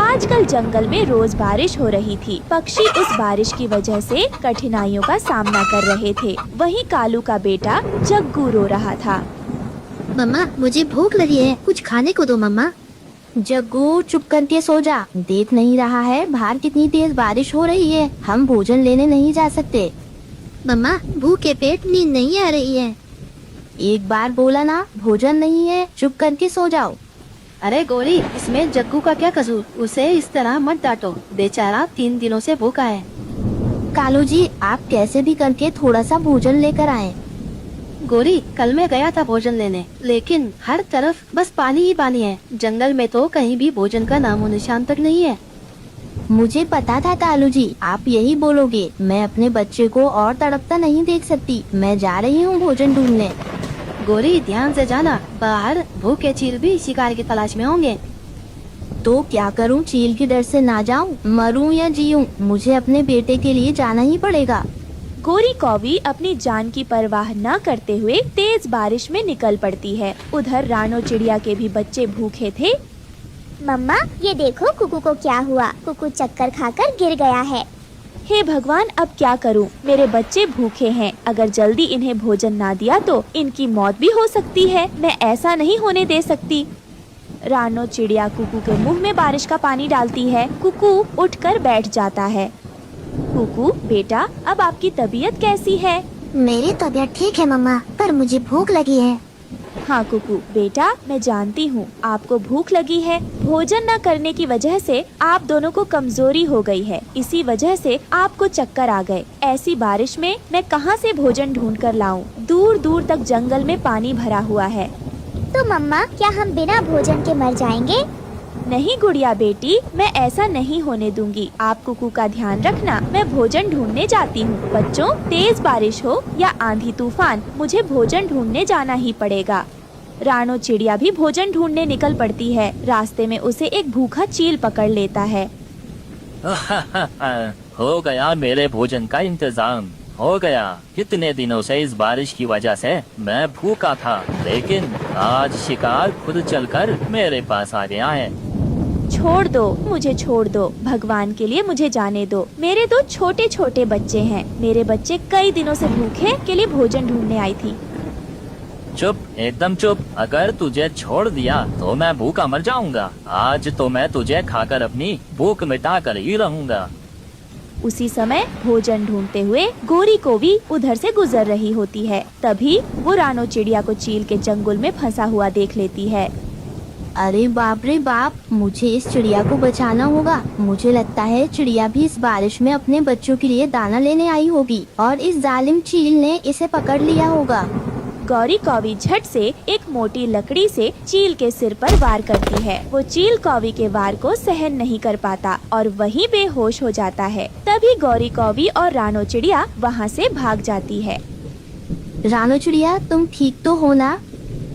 आजकल जंगल में रोज बारिश हो रही थी। पक्षी उस बारिश की वजह से कठिनाइयों का सामना कर रहे थे। वहीं कालू का बेटा जग्गू रो रहा था। मम्मा, मुझे भूख लगी है, कुछ खाने को दो मम्मा। जग्गू चुप करके सो जा। देख नहीं रहा है बाहर कितनी तेज बारिश हो रही है। हम भोजन लेने नहीं जा सकते। मम्मा, भूखे पेट नींद नहीं आ रही है। एक बार बोला ना, भोजन नहीं है, चुप करके सो जाओ। अरे गोरी, इसमें जग्गू का क्या कसूर? उसे इस तरह मत डांटो, बेचारा 3 दिनों से भूखा है। कालू जी, आप कैसे भी करके थोड़ा सा भोजन लेकर आए। गोरी, कल मैं गया था भोजन लेने, लेकिन हर तरफ बस पानी ही पानी है। जंगल में तो कहीं भी भोजन का नामो निशान तक नहीं है। मुझे पता था कालू जी, आप यही बोलोगे। मैं अपने बच्चे को और तड़पता नहीं देख सकती। मैं जा रही हूँ भोजन ढूंढने। गोरी, ध्यान से जाना, बाहर भूखे चील भी शिकार की तलाश में होंगे। तो क्या करूँ? चील के डर से ना जाऊँ? मरूं या जीऊं, मुझे अपने बेटे के लिए जाना ही पड़ेगा। गोरी कौवी अपनी जान की परवाह न करते हुए तेज बारिश में निकल पड़ती है। उधर रानो चिड़िया के भी बच्चे भूखे थे। मम्मा, ये देखो कुकू को क्या हुआ। कुकू चक्कर खाकर गिर गया है। हे भगवान, अब क्या करूं? मेरे बच्चे भूखे हैं। अगर जल्दी इन्हें भोजन ना दिया तो इनकी मौत भी हो सकती है। मैं ऐसा नहीं होने दे सकती। रानो चिड़िया कुकू के मुंह में बारिश का पानी डालती है। कुकू उठकर बैठ जाता है। कुकू बेटा, अब आपकी तबीयत कैसी है? मेरी तबीयत ठीक है मम्मा, पर मुझे भूख लगी है। हाँ कुकू बेटा, मैं जानती हूँ आपको भूख लगी है। भोजन न करने की वजह से आप दोनों को कमजोरी हो गई है। इसी वजह से आपको चक्कर आ गए। ऐसी बारिश में मैं कहाँ से भोजन ढूंढ कर लाऊं? दूर दूर तक जंगल में पानी भरा हुआ है। तो मम्मा, क्या हम बिना भोजन के मर जाएंगे? नहीं गुड़िया बेटी, मैं ऐसा नहीं होने दूंगी। आप कुकू का ध्यान रखना। मैं भोजन ढूंढने जाती हूँ। बच्चों, तेज बारिश हो या आंधी तूफान, मुझे भोजन ढूंढने जाना ही पड़ेगा। रानो चिड़िया भी भोजन ढूंढने निकल पड़ती है। रास्ते में उसे एक भूखा चील पकड़ लेता है। हो गया मेरे भोजन का इंतजाम, हो गया। कितने दिनों से इस बारिश की वजह से मैं भूखा था, लेकिन आज शिकार खुद चलकर मेरे पास आ गया है। छोड़ दो, मुझे छोड़ दो। भगवान के लिए मुझे जाने दो। मेरे 2 छोटे छोटे बच्चे हैं। मेरे बच्चे कई दिनों से भूखे के लिए भोजन ढूंढने आई थी। चुप, एकदम चुप। अगर तुझे छोड़ दिया तो मैं भूखा मर जाऊंगा। आज तो मैं तुझे खाकर अपनी भूख मिटा कर ही रहूंगा। उसी समय भोजन ढूंढते हुए गोरी को भी उधर से गुजर रही होती है। तभी वो रानो चिड़िया को चील के चंगुल में फंसा हुआ देख लेती है। अरे बाप रे बाप, मुझे इस चिड़िया को बचाना होगा। मुझे लगता है चिड़िया भी इस बारिश में अपने बच्चों के लिए दाना लेने आई होगी और इस जालिम चील ने इसे पकड़ लिया होगा। गौरी कौवी झट से एक मोटी लकड़ी से चील के सिर पर वार करती है। वो चील कौवी के वार को सहन नहीं कर पाता और वहीं बेहोश हो जाता है। तभी गौरी कौवी और रानो चिड़िया वहाँ से भाग जाती है। रानो चिड़िया, तुम ठीक तो हो ना?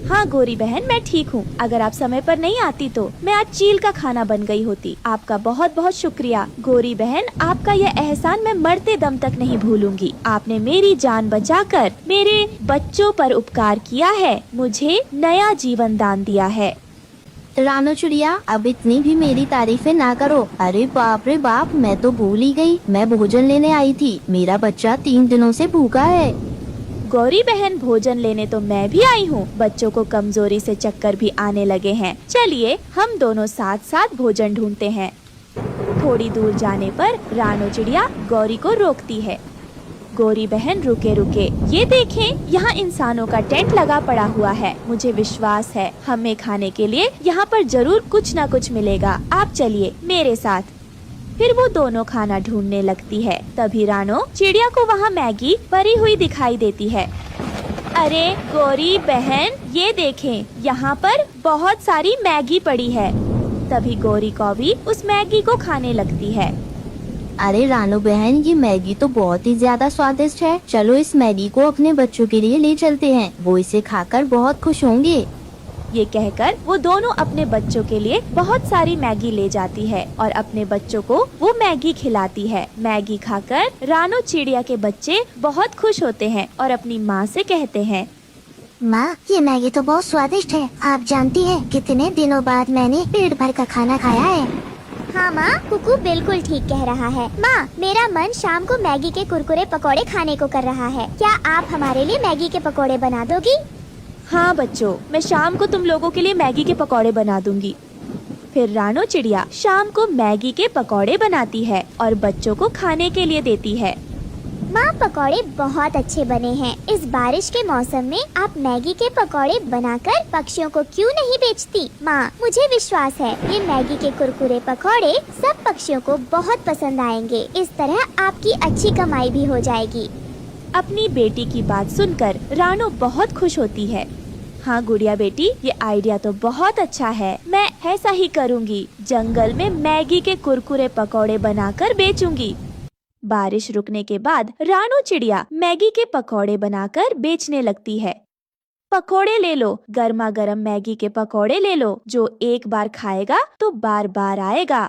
हाँ गोरी बहन, मैं ठीक हूँ। अगर आप समय पर नहीं आती तो मैं आज चील का खाना बन गई होती। आपका बहुत बहुत शुक्रिया गोरी बहन। आपका यह एहसान मैं मरते दम तक नहीं भूलूंगी। आपने मेरी जान बचाकर मेरे बच्चों पर उपकार किया है, मुझे नया जीवन दान दिया है। रानो चिड़िया, अब इतनी भी मेरी तारीफें ना करो। अरे बाप रे बाप, मैं तो भूल ही गई। मैं भोजन लेने आई थी। मेरा बच्चा 3 दिनों से भूखा है। गौरी बहन, भोजन लेने तो मैं भी आई हूँ। बच्चों को कमजोरी से चक्कर भी आने लगे हैं। चलिए हम दोनों साथ साथ भोजन ढूंढते हैं। थोड़ी दूर जाने पर रानो चिड़िया गौरी को रोकती है। गौरी बहन, रुके रुके, ये देखें, यहाँ इंसानों का टेंट लगा पड़ा हुआ है। मुझे विश्वास है हमें खाने के लिए यहाँ पर जरूर कुछ न कुछ मिलेगा। आप चलिए मेरे साथ। फिर वो दोनों खाना ढूंढने लगती है। तभी रानो चिड़िया को वहाँ मैगी पड़ी हुई दिखाई देती है। अरे गौरी बहन, ये देखें, यहाँ पर बहुत सारी मैगी पड़ी है। तभी गौरी कौवी उस मैगी को खाने लगती है। अरे रानो बहन, ये मैगी तो बहुत ही ज्यादा स्वादिष्ट है। चलो इस मैगी को अपने बच्चों के लिए ले चलते हैं। वो इसे खाकर बहुत खुश होंगे। ये कहकर वो दोनों अपने बच्चों के लिए बहुत सारी मैगी ले जाती है और अपने बच्चों को वो मैगी खिलाती है। मैगी खाकर रानो चिड़िया के बच्चे बहुत खुश होते हैं और अपनी माँ से कहते हैं, माँ, ये मैगी तो बहुत स्वादिष्ट है। आप जानती हैं कितने दिनों बाद मैंने पेट भर का खाना खाया है। हाँ हाँ माँ, कुकू बिल्कुल ठीक कह रहा है। माँ, मेरा मन शाम को मैगी के कुरकुरे पकोड़े खाने को कर रहा है। क्या आप हमारे लिए मैगी के पकोड़े बना दोगी? हाँ बच्चों, मैं शाम को तुम लोगों के लिए मैगी के पकौड़े बना दूंगी। फिर रानो चिड़िया शाम को मैगी के पकौड़े बनाती है और बच्चों को खाने के लिए देती है। माँ, पकौड़े बहुत अच्छे बने हैं। इस बारिश के मौसम में आप मैगी के पकौड़े बनाकर पक्षियों को क्यों नहीं बेचती? माँ, मुझे विश्वास है ये मैगी के कुरकुरे पकौड़े सब पक्षियों को बहुत पसंद आएंगे। इस तरह आपकी अच्छी कमाई भी हो जाएगी। अपनी बेटी की बात सुनकर रानो बहुत खुश होती है। हाँ गुड़िया बेटी, ये आइडिया तो बहुत अच्छा है। मैं ऐसा ही करूँगी। जंगल में मैगी के कुरकुरे पकौड़े बनाकर बेचूंगी। बारिश रुकने के बाद रानो चिड़िया मैगी के पकौड़े बनाकर बेचने लगती है। पकौड़े ले लो, गर्मा गर्म मैगी के पकौड़े ले लो। जो एक बार खाएगा तो बार बार आएगा।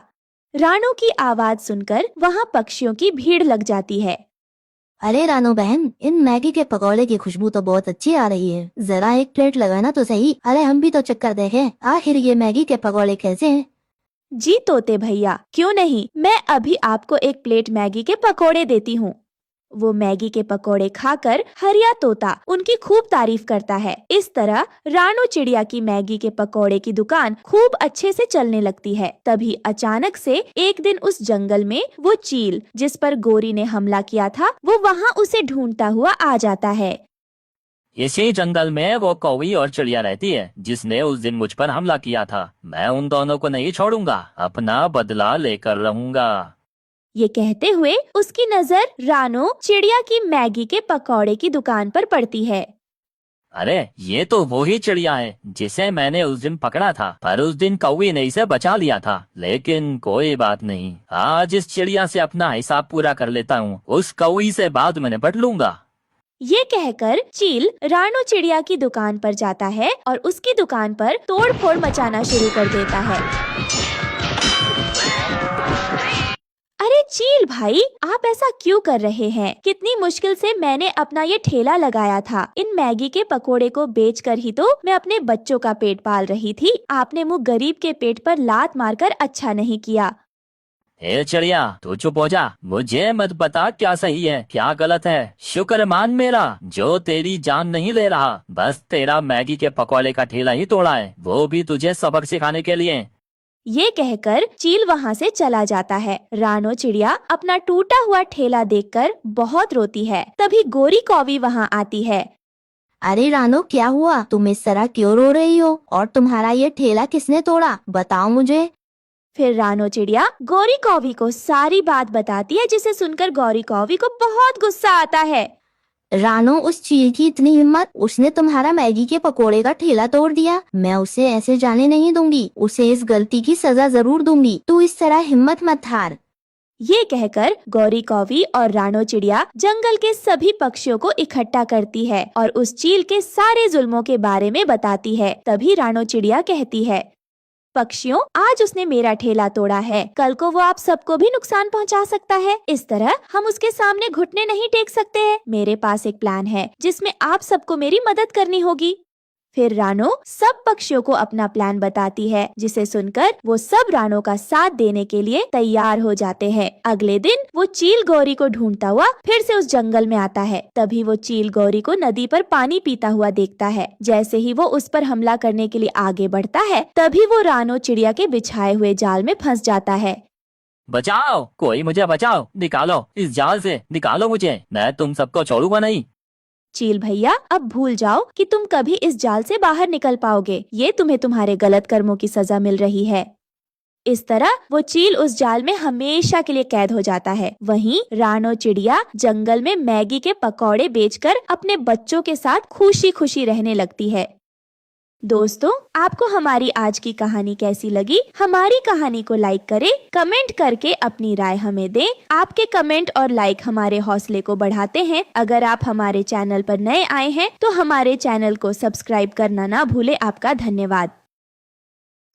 रानो की आवाज सुनकर वहाँ पक्षियों की भीड़ लग जाती है। अरे रानो बहन, इन मैगी के पकौड़े की खुशबू तो बहुत अच्छी आ रही है। जरा एक प्लेट लगाना तो सही। अरे हम भी तो चक्कर देखें, आखिर ये मैगी के पकौड़े कैसे हैं? जी तोते भैया, क्यों नहीं, मैं अभी आपको एक प्लेट मैगी के पकोड़े देती हूँ। वो मैगी के पकोड़े खाकर हरिया तोता उनकी खूब तारीफ करता है। इस तरह रानो चिड़िया की मैगी के पकोड़े की दुकान खूब अच्छे से चलने लगती है। तभी अचानक से एक दिन उस जंगल में वो चील जिस पर गोरी ने हमला किया था, वो वहाँ उसे ढूंढता हुआ आ जाता है। इसी जंगल में वो कौवी और चिड़िया रहती है जिसने उस दिन मुझ पर हमला किया था। मैं उन दोनों को नहीं छोड़ूंगा, अपना बदला लेकर रहूंगा। ये कहते हुए उसकी नजर रानो चिड़िया की मैगी के पकौड़े की दुकान पर पड़ती है। अरे ये तो वो ही चिड़िया है जिसे मैंने उस दिन पकड़ा था, पर उस दिन कौवी ने इसे बचा लिया था। लेकिन कोई बात नहीं, आज इस चिड़िया से अपना हिसाब पूरा कर लेता हूँ। उस कौवी से बाद में निपट लूंगा। ये कहकर चील रानो चिड़िया की दुकान पर जाता है और उसकी दुकान पर तोड़ फोड़ मचाना शुरू कर देता है। अरे चील भाई, आप ऐसा क्यों कर रहे हैं? कितनी मुश्किल से मैंने अपना ये ठेला लगाया था। इन मैगी के पकोड़े को बेचकर ही तो मैं अपने बच्चों का पेट पाल रही थी। आपने मुँह गरीब के पेट पर लात मारकर अच्छा नहीं किया। हे चिड़िया, तू चुप हो जा। मुझे मत बता क्या सही है क्या गलत है। शुक्र मान मेरा जो तेरी जान नहीं ले रहा। बस तेरा मैगी के पकौड़े का ठेला ही तोड़ा है, वो भी तुझे सबक सिखाने के लिए। ये कहकर चील वहाँ से चला जाता है। रानो चिड़िया अपना टूटा हुआ ठेला देखकर बहुत रोती है। तभी गोरी कौवी वहाँ आती है। अरे रानो, क्या हुआ? तुम इस तरह क्यों रो रही हो? और तुम्हारा ये ठेला किसने तोड़ा? बताओ मुझे। फिर रानो चिड़िया गौरी कौवी को सारी बात बताती है, जिसे सुनकर गौरी कौवी को बहुत गुस्सा आता है। रानो, उस चील की इतनी हिम्मत, उसने तुम्हारा मैगी के पकोड़े का ठेला तोड़ दिया। मैं उसे ऐसे जाने नहीं दूंगी, उसे इस गलती की सजा जरूर दूंगी। तू इस तरह हिम्मत मत हार। ये कहकर गौरी कौवी और रानो चिड़िया जंगल के सभी पक्षियों को इकट्ठा करती है और उस चील के सारे जुल्मों के बारे में बताती है। तभी रानो चिड़िया कहती है, पक्षियों, आज उसने मेरा ठेला तोड़ा है, कल को वो आप सबको भी नुकसान पहुंचा सकता है। इस तरह हम उसके सामने घुटने नहीं टेक सकते हैं। मेरे पास एक प्लान है जिसमें आप सबको मेरी मदद करनी होगी। फिर रानो सब पक्षियों को अपना प्लान बताती है, जिसे सुनकर वो सब रानो का साथ देने के लिए तैयार हो जाते हैं। अगले दिन वो चील गौरी को ढूंढता हुआ फिर से उस जंगल में आता है। तभी वो चील गौरी को नदी पर पानी पीता हुआ देखता है। जैसे ही वो उस पर हमला करने के लिए आगे बढ़ता है, तभी वो रानो चिड़िया के बिछाए हुए जाल में फंस जाता है। बचाओ, कोई मुझे बचाओ, निकालो इस जाल से, निकालो मुझे, मैं तुम सबको छोड़ूंगा नहीं। चील भैया, अब भूल जाओ कि तुम कभी इस जाल से बाहर निकल पाओगे। ये तुम्हें तुम्हारे गलत कर्मों की सजा मिल रही है। इस तरह वो चील उस जाल में हमेशा के लिए कैद हो जाता है। वहीं रानो चिड़िया जंगल में मैगी के पकौड़े बेचकर अपने बच्चों के साथ खुशी खुशी रहने लगती है। दोस्तों, आपको हमारी आज की कहानी कैसी लगी? हमारी कहानी को लाइक करें, कमेंट करके अपनी राय हमें दें। आपके कमेंट और लाइक हमारे हौसले को बढ़ाते हैं। अगर आप हमारे चैनल पर नए आए हैं तो हमारे चैनल को सब्सक्राइब करना ना भूले। आपका धन्यवाद।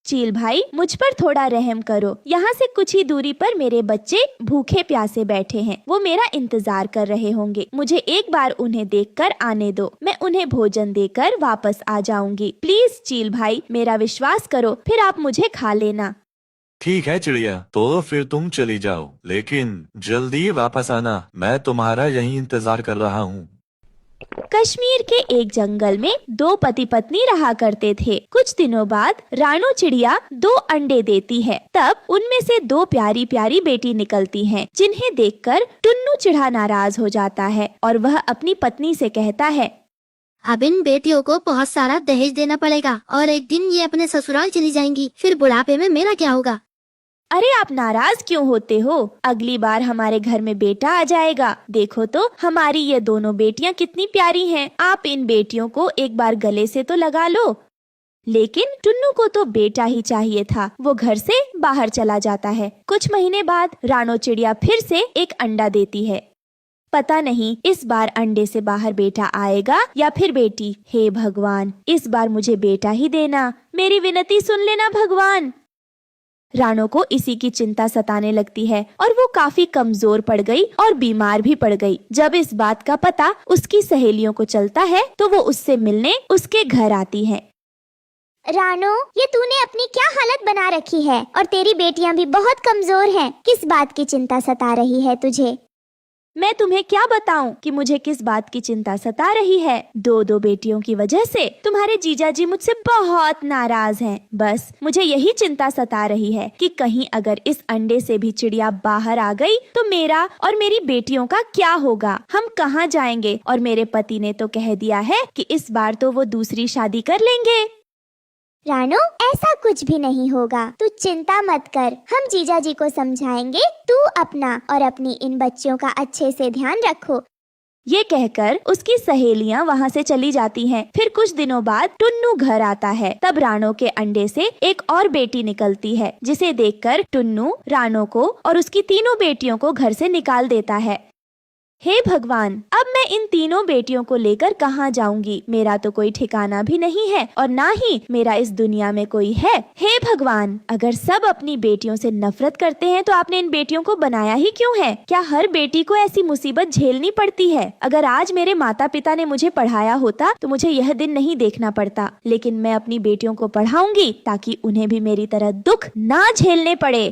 चील भाई, मुझ पर थोड़ा रहम करो। यहाँ से कुछ ही दूरी पर मेरे बच्चे भूखे प्यासे बैठे हैं। वो मेरा इंतजार कर रहे होंगे। मुझे एक बार उन्हें देखकर आने दो। मैं उन्हें भोजन देकर वापस आ जाऊंगी। प्लीज चील भाई, मेरा विश्वास करो, फिर आप मुझे खा लेना। ठीक है चिड़िया, तो फिर तुम चली जाओ, लेकिन जल्दी वापस आना, मैं तुम्हारा यहीं इंतजार कर रहा हूँ। कश्मीर के एक जंगल में दो पति पत्नी रहा करते थे। कुछ दिनों बाद रानो चिड़िया 2 अंडे देती है। तब उनमें से 2 प्यारी प्यारी बेटी निकलती हैं, जिन्हें देखकर टुन्नू चिढ़ा नाराज हो जाता है और वह अपनी पत्नी से कहता है, अब इन बेटियों को बहुत सारा दहेज देना पड़ेगा और एक दिन ये अपने ससुराल चली जाएंगी, फिर बुढ़ापे में मेरा क्या होगा। अरे आप नाराज क्यों होते हो? अगली बार हमारे घर में बेटा आ जाएगा। देखो तो हमारी ये दोनों बेटियां कितनी प्यारी हैं। आप इन बेटियों को एक बार गले से तो लगा लो। लेकिन टुन्नू को तो बेटा ही चाहिए था। वो घर से बाहर चला जाता है। कुछ महीने बाद रानो चिड़िया फिर से एक अंडा देती है। पता नहीं इस बार अंडे से बाहर बेटा आएगा या फिर बेटी। हे भगवान, इस बार मुझे बेटा ही देना। मेरी विनती सुन लेना भगवान। रानो को इसी की चिंता सताने लगती है और वो काफी कमजोर पड़ गई और बीमार भी पड़ गई। जब इस बात का पता उसकी सहेलियों को चलता है तो वो उससे मिलने उसके घर आती हैं। रानो, ये तूने अपनी क्या हालत बना रखी है और तेरी बेटियां भी बहुत कमजोर हैं। किस बात की चिंता सता रही है तुझे? मैं तुम्हें क्या बताऊं कि मुझे किस बात की चिंता सता रही है। 2 बेटियों की वजह से तुम्हारे जीजा जी मुझसे बहुत नाराज हैं। बस मुझे यही चिंता सता रही है कि कहीं अगर इस अंडे से भी चिड़िया बाहर आ गई तो मेरा और मेरी बेटियों का क्या होगा। हम कहाँ जाएंगे? और मेरे पति ने तो कह दिया है कि इस बार तो वो दूसरी शादी कर लेंगे। रानो, ऐसा कुछ भी नहीं होगा। तू चिंता मत कर, हम जीजा जी को समझाएंगे। तू अपना और अपनी इन बच्चियों का अच्छे से ध्यान रखो। ये कहकर उसकी सहेलियां वहाँ से चली जाती हैं। फिर कुछ दिनों बाद टुन्नू घर आता है। तब रानो के अंडे से एक और बेटी निकलती है, जिसे देखकर टुन्नू रानो को और उसकी 3 बेटियों को घर से निकाल देता है। हे भगवान, अब मैं इन 3 बेटियों को लेकर कहाँ जाऊंगी? मेरा तो कोई ठिकाना भी नहीं है और ना ही मेरा इस दुनिया में कोई है। हे भगवान, अगर सब अपनी बेटियों से नफरत करते हैं तो आपने इन बेटियों को बनाया ही क्यों है? क्या हर बेटी को ऐसी मुसीबत झेलनी पड़ती है? अगर आज मेरे माता पिता ने मुझे पढ़ाया होता तो मुझे यह दिन नहीं देखना पड़ता। लेकिन मैं अपनी बेटियों को पढ़ाऊंगी ताकि उन्हें भी मेरी तरह दुख ना झेलने पड़े।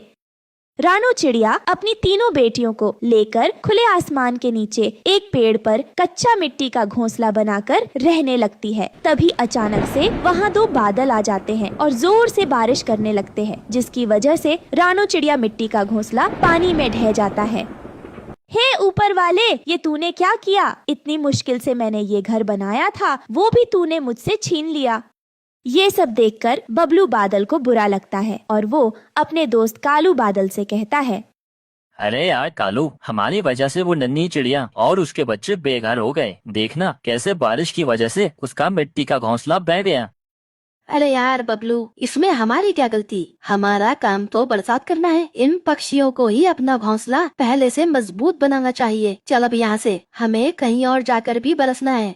रानो चिड़िया अपनी 3 बेटियों को लेकर खुले आसमान के नीचे एक पेड़ पर कच्चा मिट्टी का घोंसला बनाकर रहने लगती है। तभी अचानक से वहाँ 2 बादल आ जाते हैं और जोर से बारिश करने लगते हैं, जिसकी वजह से रानो चिड़िया मिट्टी का घोंसला पानी में ढह जाता है। हे ऊपर वाले, ये तूने क्या किया? इतनी मुश्किल से मैंने ये घर बनाया था, वो भी तूने मुझसे छीन लिया। ये सब देखकर बबलू बादल को बुरा लगता है और वो अपने दोस्त कालू बादल से कहता है, अरे यार कालू, हमारी वजह से वो नन्ही चिड़िया और उसके बच्चे बेघर हो गए। देखना कैसे बारिश की वजह से उसका मिट्टी का घोंसला बह गया। अरे यार बबलू, इसमें हमारी क्या गलती? हमारा काम तो बरसात करना है। इन पक्षियों को ही अपना घोंसला पहले से मजबूत बनाना चाहिए। चल अब यहाँ से, हमें कहीं और जाकर भी बरसना है।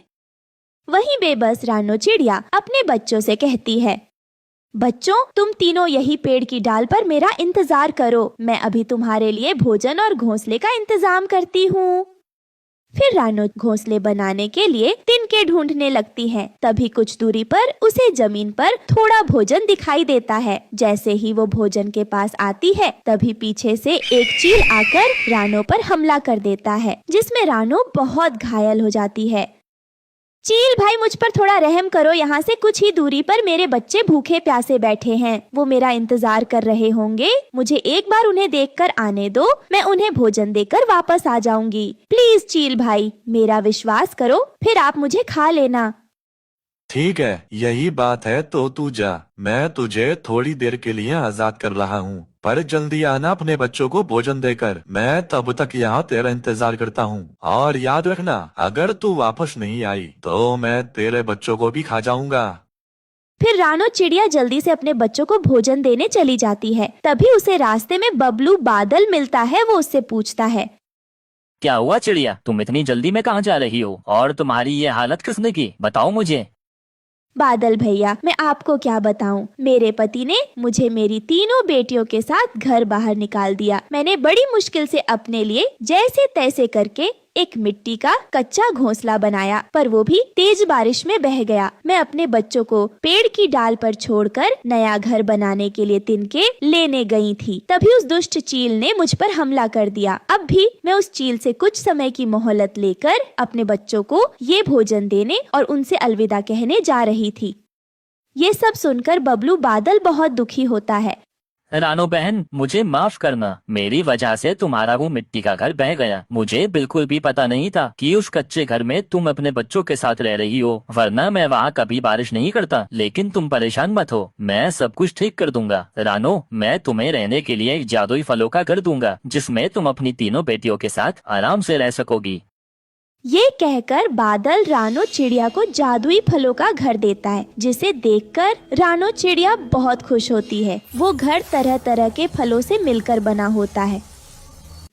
वहीं बेबस रानो चिड़िया अपने बच्चों से कहती है, बच्चों, तुम तीनों यही पेड़ की डाल पर मेरा इंतजार करो। मैं अभी तुम्हारे लिए भोजन और घोंसले का इंतजाम करती हूँ। फिर रानो घोंसले बनाने के लिए तिनके ढूंढने लगती है। तभी कुछ दूरी पर उसे जमीन पर थोड़ा भोजन दिखाई देता है। जैसे ही वो भोजन के पास आती है, तभी पीछे से एक चील आकर रानो पर हमला कर देता है, जिसमें रानो बहुत घायल हो जाती है। चील भाई, मुझ पर थोड़ा रहम करो। यहाँ से कुछ ही दूरी पर मेरे बच्चे भूखे प्यासे बैठे हैं। वो मेरा इंतजार कर रहे होंगे। मुझे एक बार उन्हें देखकर आने दो, मैं उन्हें भोजन देकर वापस आ जाऊंगी। प्लीज चील भाई, मेरा विश्वास करो, फिर आप मुझे खा लेना। ठीक है, यही बात है तो तू जा। मैं तुझे थोड़ी देर के लिए आजाद कर रहा हूँ, पर जल्दी आना अपने बच्चों को भोजन देकर। मैं तब तक यहाँ तेरा इंतजार करता हूँ। और याद रखना, अगर तू वापस नहीं आई तो मैं तेरे बच्चों को भी खा जाऊंगा। फिर रानो चिड़िया जल्दी से अपने बच्चों को भोजन देने चली जाती है। तभी उसे रास्ते में बबलू बादल मिलता है। वो उससे पूछता है, क्या हुआ चिड़िया, तुम इतनी जल्दी में कहाँ जा रही हो और तुम्हारी ये हालत किसने की? बताओ मुझे। बादल भैया, मैं आपको क्या बताऊं, मेरे पति ने मुझे मेरी 3 बेटियों के साथ घर बाहर निकाल दिया। मैंने बड़ी मुश्किल से अपने लिए जैसे तैसे करके एक मिट्टी का कच्चा घोंसला बनाया, पर वो भी तेज बारिश में बह गया। मैं अपने बच्चों को पेड़ की डाल पर छोड़कर नया घर बनाने के लिए तिनके लेने गई थी। तभी उस दुष्ट चील ने मुझ पर हमला कर दिया। अब भी मैं उस चील से कुछ समय की मोहलत लेकर अपने बच्चों को ये भोजन देने और उनसे अलविदा कहने जा रही थी। ये सब सुनकर बबलू बादल बहुत दुखी होता है। रानो बहन, मुझे माफ करना, मेरी वजह से तुम्हारा वो मिट्टी का घर बह गया। मुझे बिल्कुल भी पता नहीं था कि उस कच्चे घर में तुम अपने बच्चों के साथ रह रही हो, वरना मैं वहाँ कभी बारिश नहीं करता। लेकिन तुम परेशान मत हो, मैं सब कुछ ठीक कर दूंगा। रानो, मैं तुम्हें रहने के लिए एक जादुई फलों का घर दूंगा, जिसमें तुम अपनी तीनों बेटियों के साथ आराम से रह सकोगी। ये कहकर बादल रानो चिड़िया को जादुई फलों का घर देता है, जिसे देखकर रानो चिड़िया बहुत खुश होती है। वो घर तरह तरह के फलों से मिलकर बना होता है।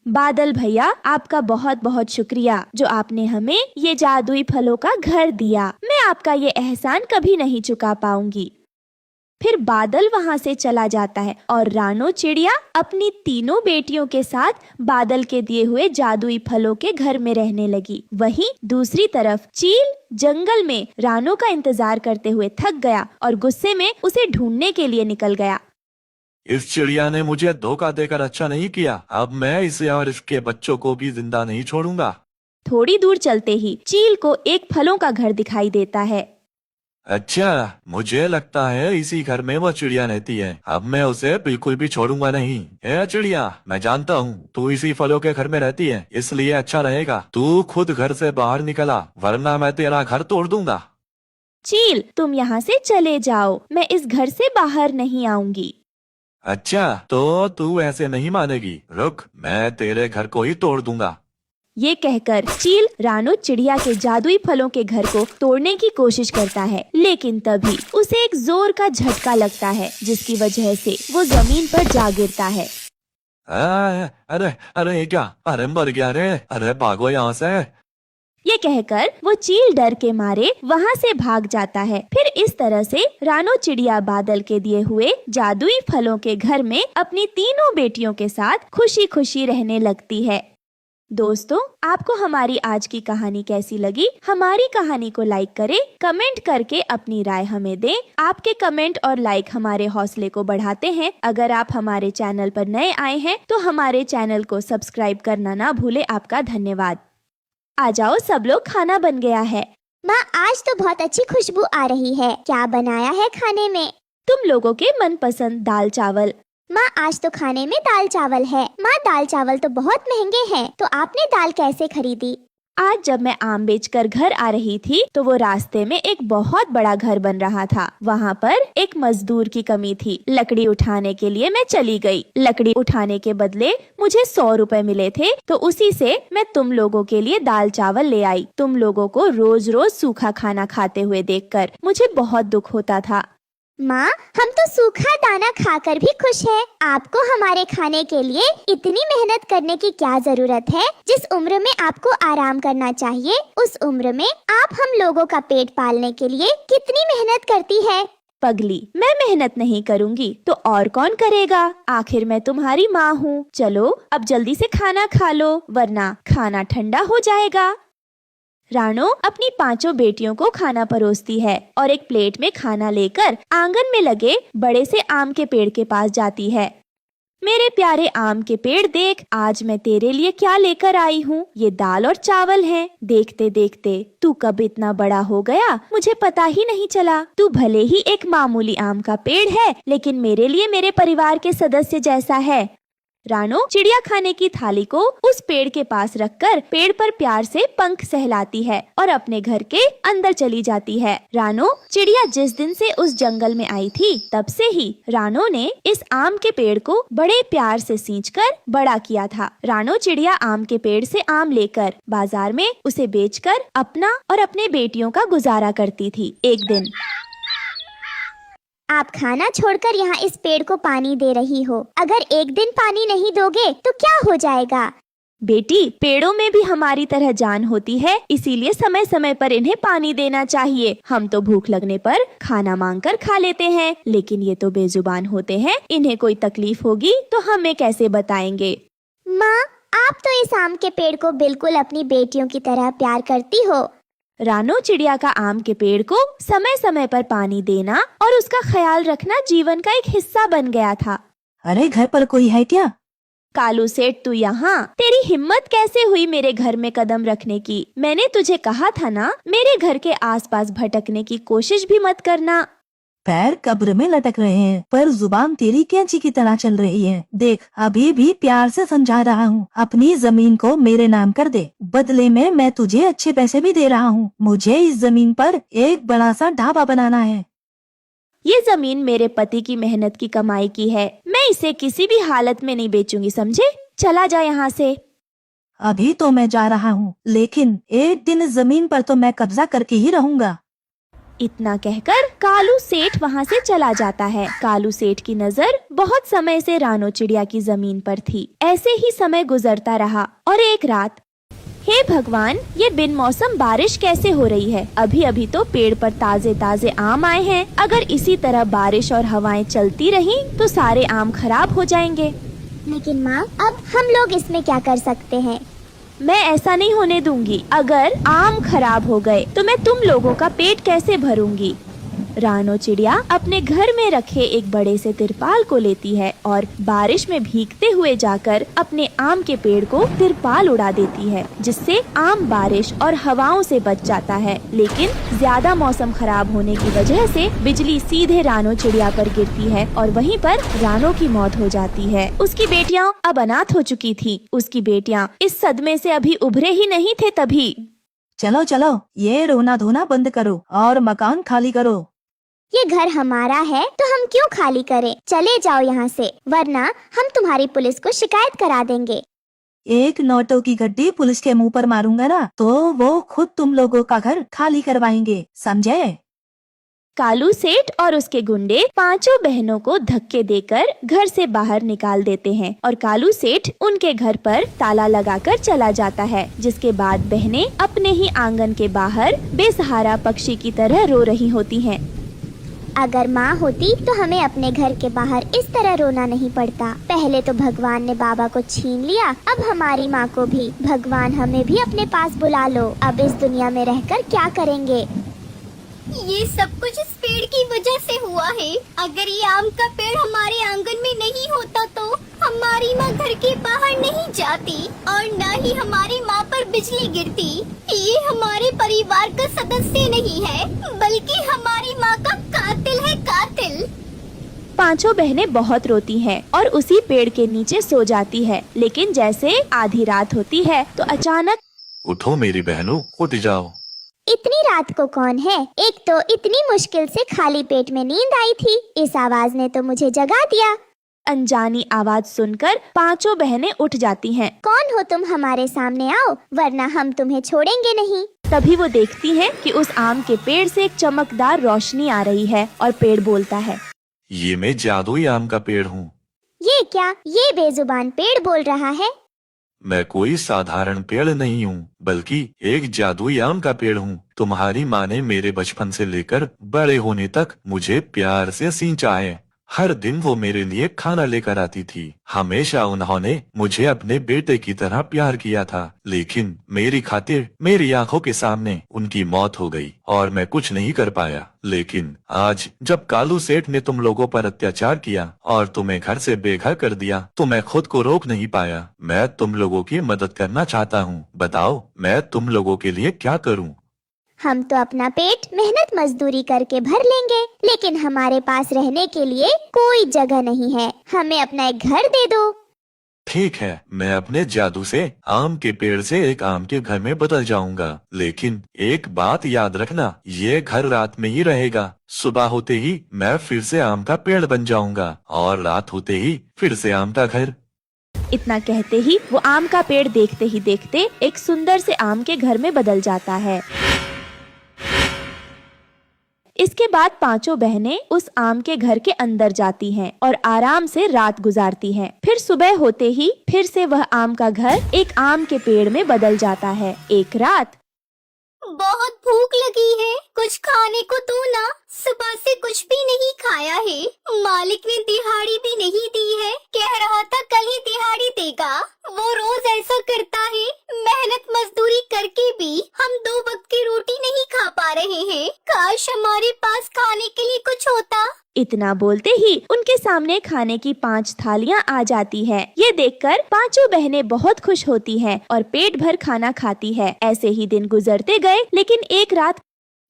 बादल भैया, आपका बहुत बहुत शुक्रिया जो आपने हमें ये जादुई फलों का घर दिया। मैं आपका ये एहसान कभी नहीं चुका पाऊंगी। फिर बादल वहाँ से चला जाता है और रानो चिड़िया अपनी तीनों बेटियों के साथ बादल के दिए हुए जादुई फलों के घर में रहने लगी। वहीं दूसरी तरफ चील जंगल में रानो का इंतजार करते हुए थक गया और गुस्से में उसे ढूंढने के लिए निकल गया। इस चिड़िया ने मुझे धोखा देकर अच्छा नहीं किया। अब मैं इसे और इसके बच्चों को भी जिंदा नहीं छोड़ूंगा। थोड़ी दूर चलते ही चील को एक फलों का घर दिखाई देता है। अच्छा, मुझे लगता है इसी घर में वो चिड़िया रहती है। अब मैं उसे बिल्कुल भी छोड़ूंगा नहीं। ए चिड़िया, मैं जानता हूँ तू इसी फलों के घर में रहती है, इसलिए अच्छा रहेगा तू खुद घर से बाहर निकला, वरना मैं तेरा घर तोड़ दूंगा। चील, तुम यहाँ से चले जाओ, मैं इस घर से बाहर नहीं आऊंगी। अच्छा, तो तू ऐसे नहीं मानेगी। रुक, मैं तेरे घर को ही तोड़ दूंगा। ये कहकर चील रानो चिड़िया के जादुई फलों के घर को तोड़ने की कोशिश करता है, लेकिन तभी उसे एक जोर का झटका लगता है, जिसकी वजह से वो जमीन पर जा गिरता है। अरे अरे क्या, अरे मर गया रे, अरे भागो यहाँ से। ये कहकर वो चील डर के मारे वहाँ से भाग जाता है। फिर इस तरह से रानो चिड़िया बादल के दिए हुए जादुई फलों के घर में अपनी तीनों बेटियों के साथ खुशी खुशी रहने लगती है। दोस्तों, आपको हमारी आज की कहानी कैसी लगी? हमारी कहानी को लाइक करें, कमेंट करके अपनी राय हमें दें। आपके कमेंट और लाइक हमारे हौसले को बढ़ाते हैं। अगर आप हमारे चैनल पर नए आए हैं तो हमारे चैनल को सब्सक्राइब करना ना भूले। आपका धन्यवाद। आ जाओ सब लोग, खाना बन गया है। माँ, आज तो बहुत अच्छी खुशबू आ रही है। क्या बनाया है खाने में? तुम लोगों के मनपसंद दाल चावल। माँ, आज तो खाने में दाल चावल है। माँ, दाल चावल तो बहुत महंगे हैं, तो आपने दाल कैसे खरीदी? आज जब मैं आम बेचकर घर आ रही थी तो वो रास्ते में एक बहुत बड़ा घर बन रहा था। वहाँ पर एक मजदूर की कमी थी। लकड़ी उठाने के लिए मैं चली गई। लकड़ी उठाने के बदले मुझे 100 रुपए मिले थे, तो उसी से मैं तुम लोगों के लिए दाल चावल ले आई। तुम लोगों को रोज रोज सूखा खाना खाते हुए देखकर मुझे बहुत दुख होता था। माँ, हम तो सूखा दाना खाकर भी खुश हैं। आपको हमारे खाने के लिए इतनी मेहनत करने की क्या जरूरत है? जिस उम्र में आपको आराम करना चाहिए, उस उम्र में आप हम लोगों का पेट पालने के लिए कितनी मेहनत करती है। पगली, मैं मेहनत नहीं करूँगी तो और कौन करेगा? आखिर मैं तुम्हारी माँ हूँ। चलो अब जल्दी से खाना खा लो, वरना खाना ठंडा हो जाएगा। रानो अपनी 5 बेटियों को खाना परोसती है और एक प्लेट में खाना लेकर आंगन में लगे बड़े से आम के पेड़ के पास जाती है। मेरे प्यारे आम के पेड़, देख आज मैं तेरे लिए क्या लेकर आई हूँ। ये दाल और चावल हैं। देखते देखते तू कब इतना बड़ा हो गया, मुझे पता ही नहीं चला। तू भले ही एक मामूली आम का पेड़ है, लेकिन मेरे लिए मेरे परिवार के सदस्य जैसा है। रानो चिड़िया खाने की थाली को उस पेड़ के पास रखकर पेड़ पर प्यार से पंख सहलाती है और अपने घर के अंदर चली जाती है। रानो चिड़िया जिस दिन से उस जंगल में आई थी, तब से ही रानो ने इस आम के पेड़ को बड़े प्यार से सींचकर बड़ा किया था। रानो चिड़िया आम के पेड़ से आम लेकर बाजार में उसे बेचकर अपना और अपने बेटियों का गुजारा करती थी। एक दिन आप खाना छोड़कर यहाँ इस पेड़ को पानी दे रही हो। अगर एक दिन पानी नहीं दोगे तो क्या हो जाएगा? बेटी, पेड़ों में भी हमारी तरह जान होती है, इसीलिए समय समय पर इन्हें पानी देना चाहिए। हम तो भूख लगने पर खाना मांगकर खा लेते हैं, लेकिन ये तो बेजुबान होते हैं। इन्हें कोई तकलीफ होगी तो हमें कैसे बताएंगे? माँ, आप तो इस आम के पेड़ को बिल्कुल अपनी बेटियों की तरह प्यार करती हो। रानो चिड़िया का आम के पेड़ को समय समय पर पानी देना और उसका ख्याल रखना जीवन का एक हिस्सा बन गया था। अरे घर पर कोई है क्या? कालू सेठ, तू यहाँ? तेरी हिम्मत कैसे हुई मेरे घर में कदम रखने की? मैंने तुझे कहा था ना, मेरे घर के आसपास भटकने की कोशिश भी मत करना। पैर कब्र में लटक रहे हैं पर जुबान तेरी कैंची की तरह चल रही है। देख, अभी भी प्यार से समझा रहा हूँ, अपनी जमीन को मेरे नाम कर दे। बदले में मैं तुझे अच्छे पैसे भी दे रहा हूँ। मुझे इस जमीन पर एक बड़ा सा ढाबा बनाना है। ये जमीन मेरे पति की मेहनत की कमाई की है। मैं इसे किसी भी हालत में नहीं बेचूंगी, समझे? चला जा यहाँ से। अभी तो मैं जा रहा हूँ, लेकिन एक दिन इस जमीन पर तो मैं कब्जा करके ही रहूँगा। इतना कहकर कालू सेठ वहाँ से चला जाता है। कालू सेठ की नजर बहुत समय से रानो चिड़िया की जमीन पर थी। ऐसे ही समय गुजरता रहा और एक रात, हे भगवान, ये बिन मौसम बारिश कैसे हो रही है? अभी अभी तो पेड़ पर ताजे ताजे आम आए हैं। अगर इसी तरह बारिश और हवाएं चलती रहीं तो सारे आम खराब हो जाएंगे। लेकिन माँ, अब हम लोग इसमें क्या कर सकते हैं? मैं ऐसा नहीं होने दूंगी। अगर आम खराब हो गए तो मैं तुम लोगों का पेट कैसे भरूंगी? रानो चिड़िया अपने घर में रखे एक बड़े से तिरपाल को लेती है और बारिश में भीगते हुए जाकर अपने आम के पेड़ को तिरपाल उड़ा देती है, जिससे आम बारिश और हवाओं से बच जाता है। लेकिन ज्यादा मौसम खराब होने की वजह से बिजली सीधे रानो चिड़िया पर गिरती है और वहीं पर रानो की मौत हो जाती है। उसकी बेटियां अब अनाथ हो चुकी थी। उसकी बेटियां इस सदमे से अभी उभरे ही नहीं थे। तभी चलो चलो, ये रोना धोना बंद करो और मकान खाली करो। ये घर हमारा है तो हम क्यों खाली करें? चले जाओ यहाँ से, वरना हम तुम्हारी पुलिस को शिकायत करा देंगे। एक नोटों की गड्डी पुलिस के मुंह पर मारूंगा ना, तो वो खुद तुम लोगों का घर खाली करवाएंगे, समझे? कालू सेठ और उसके गुंडे पांचों बहनों को धक्के देकर घर से बाहर निकाल देते हैं और कालू सेठ उनके घर पर ताला लगाकर चला जाता है। जिसके बाद बहनें अपने ही आंगन के बाहर बेसहारा पक्षी की तरह रो रही होती हैं। अगर माँ होती तो हमें अपने घर के बाहर इस तरह रोना नहीं पड़ता। पहले तो भगवान ने बाबा को छीन लिया, अब हमारी माँ को भी। भगवान, हमें भी अपने पास बुला लो। अब इस दुनिया में रहकर क्या करेंगे? ये सब कुछ इस पेड़ की वजह से हुआ है। अगर ये आम का पेड़ हमारे आंगन में नहीं होता तो हमारी माँ घर के बाहर नहीं जाती और न ही हमारी माँ पर बिजली गिरती। ये हमारे परिवार का सदस्य नहीं है, बल्कि हमारी माँ का कातिल है, कातिल। पांचों बहनें बहुत रोती हैं और उसी पेड़ के नीचे सो जाती है। लेकिन जैसे आधी रात होती है तो अचानक, उठो मेरी बहनों, उठ जाओ। इतनी रात को कौन है? एक तो इतनी मुश्किल से खाली पेट में नींद आई थी, इस आवाज ने तो मुझे जगा दिया। अनजानी आवाज सुनकर पांचों बहनें उठ जाती हैं। कौन हो तुम? हमारे सामने आओ, वरना हम तुम्हें छोड़ेंगे नहीं। तभी वो देखती हैं कि उस आम के पेड़ से एक चमकदार रोशनी आ रही है और पेड़ बोलता है, ये मैं जादुई आम का पेड़ हूँ। ये क्या? ये बेजुबान पेड़ बोल रहा है? मैं कोई साधारण पेड़ नहीं हूँ, बल्कि एक जादुई आम का पेड़ हूँ। तुम्हारी माँ ने मेरे बचपन से लेकर बड़े होने तक मुझे प्यार से सींचा है। हर दिन वो मेरे लिए खाना लेकर आती थी। हमेशा उन्होंने मुझे अपने बेटे की तरह प्यार किया था, लेकिन मेरी खातिर मेरी आंखों के सामने उनकी मौत हो गई और मैं कुछ नहीं कर पाया। लेकिन आज जब कालू सेठ ने तुम लोगों पर अत्याचार किया और तुम्हें घर से बेघर कर दिया, तो मैं खुद को रोक नहीं पाया। मैं तुम लोगों की मदद करना चाहता हूँ। बताओ, मैं तुम लोगों के लिए क्या करूँ? हम तो अपना पेट मेहनत मजदूरी करके भर लेंगे, लेकिन हमारे पास रहने के लिए कोई जगह नहीं है। हमें अपना एक घर दे दो। ठीक है, मैं अपने जादू से आम के पेड़ से एक आम के घर में बदल जाऊंगा। लेकिन एक बात याद रखना, ये घर रात में ही रहेगा। सुबह होते ही मैं फिर से आम का पेड़ बन जाऊंगा और रात होते ही फिर से आम का घर। इतना कहते ही वो आम का पेड़ देखते ही देखते एक सुंदर से आम के घर में बदल जाता है। इसके बाद पांचों बहनें उस आम के घर के अंदर जाती हैं और आराम से रात गुजारती हैं। फिर सुबह होते ही फिर से वह आम का घर एक आम के पेड़ में बदल जाता है। एक रात, बहुत भूख लगी है, कुछ खाने को दो ना। सुबह से कुछ भी नहीं खाया है। मालिक ने दिहाड़ी भी नहीं दी है। कह रहा था कल ही दिहाड़ी देगा। वो रोज ऐसा करता है। मेहनत मजदूरी करके भी हम 2 वक्त की रोटी नहीं खा पा रहे हैं। काश हमारे पास खाने के लिए कुछ होता। इतना बोलते ही उनके सामने खाने की 5 थालियां आ जाती है। ये देखकर पांचों बहनें बहुत खुश होती हैं और पेट भर खाना खाती है। ऐसे ही दिन गुजरते गए, लेकिन एक रात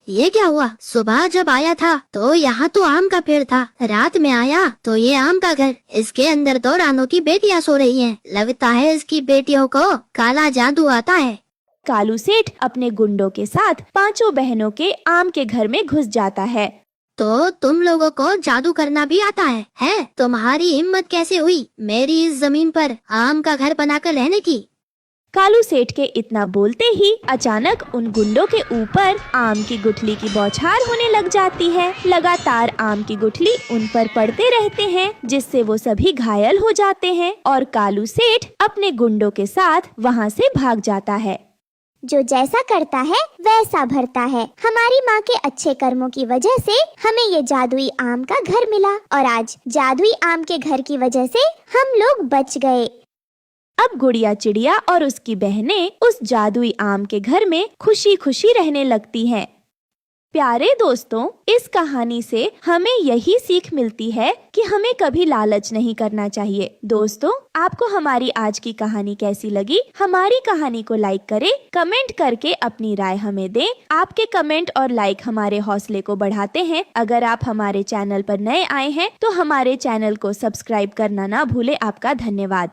ये क्या हुआ? सुबह जब आया था तो यहाँ तो आम का पेड़ था, रात में आया तो ये आम का घर। इसके अंदर तो रानों की बेटियाँ सो रही हैं। लगता है इसकी बेटियों को काला जादू आता है। कालू सेठ अपने गुंडों के साथ पांचों बहनों के आम के घर में घुस जाता है। तो तुम लोगों को जादू करना भी आता है? हैं? तुम्हारी हिम्मत कैसे हुई मेरी इस जमीन पर आम का घर बनाकर रहने की? कालू सेठ के इतना बोलते ही अचानक उन गुंडों के ऊपर आम की गुठली की बौछार होने लग जाती है। लगातार आम की गुठली उन पर पड़ते रहते हैं, जिससे वो सभी घायल हो जाते हैं और कालू सेठ अपने गुंडों के साथ वहाँ से भाग जाता है। जो जैसा करता है वैसा भरता है। हमारी माँ के अच्छे कर्मों की वजह से हमें ये जादुई आम का घर मिला और आज जादुई आम के घर की वजह से हम लोग बच गए। अब गुड़िया चिड़िया और उसकी बहनें उस जादुई आम के घर में खुशी खुशी रहने लगती हैं। प्यारे दोस्तों, इस कहानी से हमें यही सीख मिलती है कि हमें कभी लालच नहीं करना चाहिए। दोस्तों, आपको हमारी आज की कहानी कैसी लगी? हमारी कहानी को लाइक करें, कमेंट करके अपनी राय हमें दें। आपके कमेंट और लाइक हमारे हौसले को बढ़ाते हैं। अगर आप हमारे चैनल पर नए आए हैं तो हमारे चैनल को सब्सक्राइब करना ना भूलें। आपका धन्यवाद।